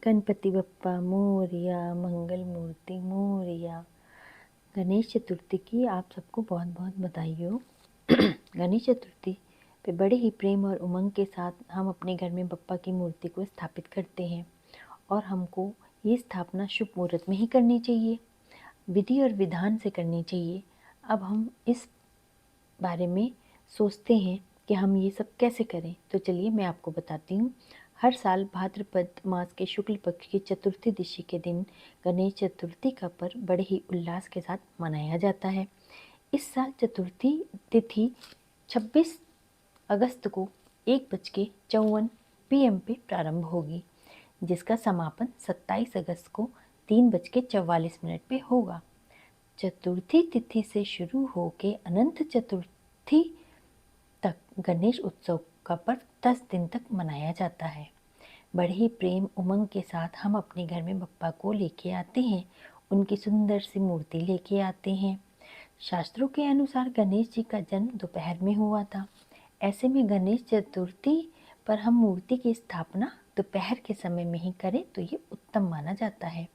गणपति बप्पा मोरया, मंगल मूर्ति मोरया। गणेश चतुर्थी की आप सबको बहुत बहुत बधाई हो। गणेश चतुर्थी पे बड़े ही प्रेम और उमंग के साथ हम अपने घर में बप्पा की मूर्ति को स्थापित करते हैं और हमको ये स्थापना शुभ मुहूर्त में ही करनी चाहिए, विधि और विधान से करनी चाहिए। अब हम इस बारे में सोचते हैं कि हम ये सब कैसे करें, तो चलिए मैं आपको बताती हूँ। हर साल भाद्रपद मास के शुक्ल पक्ष की चतुर्थी तिथि के दिन गणेश चतुर्थी का पर्व बड़े ही उल्लास के साथ मनाया जाता है। इस साल चतुर्थी तिथि 26 अगस्त को 1:54 PM पे प्रारंभ होगी, जिसका समापन 27 अगस्त को 3:44 पे होगा। चतुर्थी तिथि से शुरू होकर अनंत चतुर्थी तक गणेश उत्सव का पर्व 10 दिन तक मनाया जाता है। बड़े ही प्रेम उमंग के साथ हम अपने घर में बप्पा को लेके आते हैं, उनकी सुंदर सी मूर्ति लेके आते हैं। शास्त्रों के अनुसार गणेश जी का जन्म दोपहर में हुआ था। ऐसे में गणेश चतुर्थी पर हम मूर्ति की स्थापना दोपहर के समय में ही करें तो ये उत्तम माना जाता है।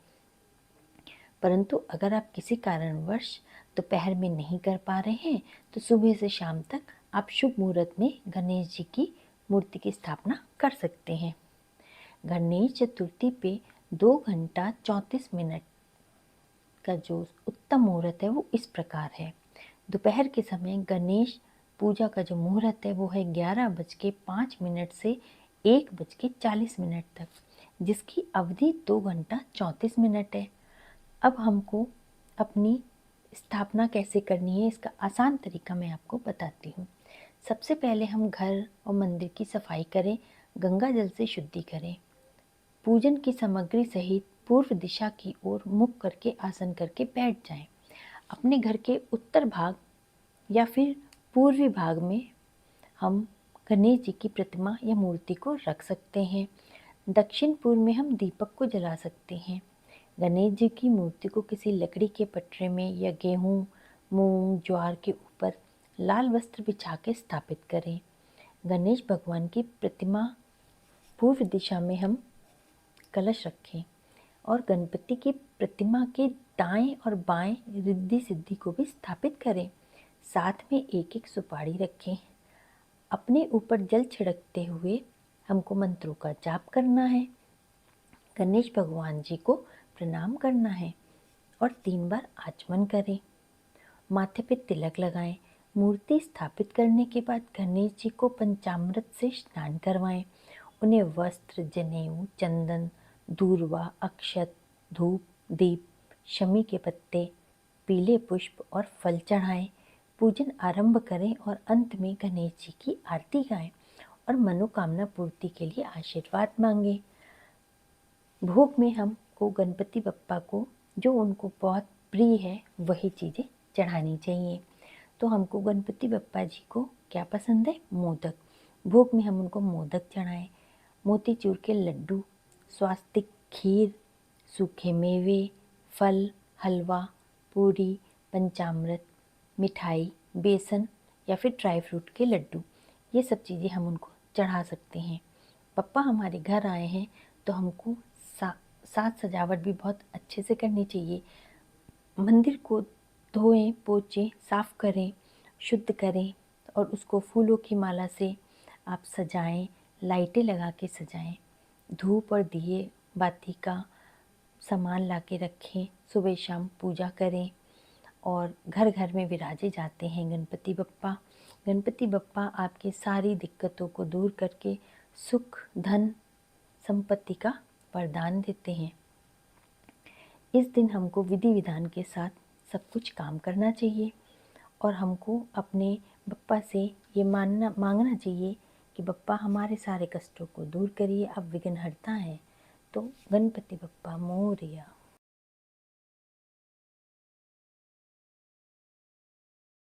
परंतु अगर आप किसी कारणवश दोपहर में नहीं कर पा रहे हैं तो सुबह से शाम तक आप शुभ मुहूर्त में गणेश जी की मूर्ति की स्थापना कर सकते हैं। गणेश चतुर्थी पे 2 घंटा 34 मिनट का जो उत्तम मुहूर्त है वो इस प्रकार है। दोपहर के समय गणेश पूजा का जो मुहूर्त है वो है 11:05 से 1:40 तक, जिसकी अवधि 2 घंटा 34 मिनट है। अब हमको अपनी स्थापना कैसे करनी है इसका आसान तरीका मैं आपको बताती हूँ। सबसे पहले हम घर और मंदिर की सफाई करें, गंगा जल से शुद्धि करें, पूजन की सामग्री सहित पूर्व दिशा की ओर मुख करके आसन करके बैठ जाएं। अपने घर के उत्तर भाग या फिर पूर्वी भाग में हम गणेश जी की प्रतिमा या मूर्ति को रख सकते हैं। दक्षिण पूर्व में हम दीपक को जला सकते हैं। गणेश जी की मूर्ति को किसी लकड़ी के पटरे में या गेहूँ, मूंग, ज्वार के ऊपर लाल वस्त्र बिछा के स्थापित करें। गणेश भगवान की प्रतिमा पूर्व दिशा में हम कलश रखें और गणपति की प्रतिमा के दाएं और बाएं रिद्धि सिद्धि को भी स्थापित करें। साथ में एक एक सुपारी रखें। अपने ऊपर जल छिड़कते हुए हमको मंत्रों का जाप करना है, गणेश भगवान जी को प्रणाम करना है और 3 बार आचमन करें। माथे पे तिलक लगाएं। मूर्ति स्थापित करने के बाद गणेश जी को पंचामृत से स्नान करवाएं। उन्हें वस्त्र, जनेऊ, चंदन, दूर्वा, अक्षत, धूप, दीप, शमी के पत्ते, पीले पुष्प और फल चढ़ाएं। पूजन आरंभ करें और अंत में गणेश जी की आरती गाएं और मनोकामना पूर्ति के लिए आशीर्वाद मांगें। भोग में हमको गणपति बप्पा को जो उनको बहुत प्रिय है वही चीज़ें चढ़ानी चाहिए। तो हमको गणपति बप्पा जी को क्या पसंद है? मोदक। भोग में हम उनको मोदक चढ़ाएं। मोतीचूर के लड्डू, स्वास्तिक, खीर, सूखे मेवे, फल, हलवा, पूरी, पंचामृत, मिठाई, बेसन या फिर ड्राई फ्रूट के लड्डू, ये सब चीज़ें हम उनको चढ़ा सकते हैं। पप्पा हमारे घर आए हैं तो हमको साज सजावट भी बहुत अच्छे से करनी चाहिए। मंदिर को धोएं, पोंछें, साफ करें, शुद्ध करें और उसको फूलों की माला से आप सजाएं, लाइटें लगा के सजाएं। धूप और दिए बाती का सामान ला के रखें। सुबह शाम पूजा करें और घर घर में विराजे जाते हैं गणपति बप्पा। गणपति बप्पा आपकी सारी दिक्कतों को दूर करके सुख, धन, संपत्ति का वरदान देते हैं। इस दिन हमको विधि विधान के साथ सब कुछ काम करना चाहिए और हमको अपने बप्पा से ये मांगना चाहिए कि बप्पा हमारे सारे कष्टों को दूर करिए, अब विघ्न हरता है। तो गणपति बप्पा मोरया।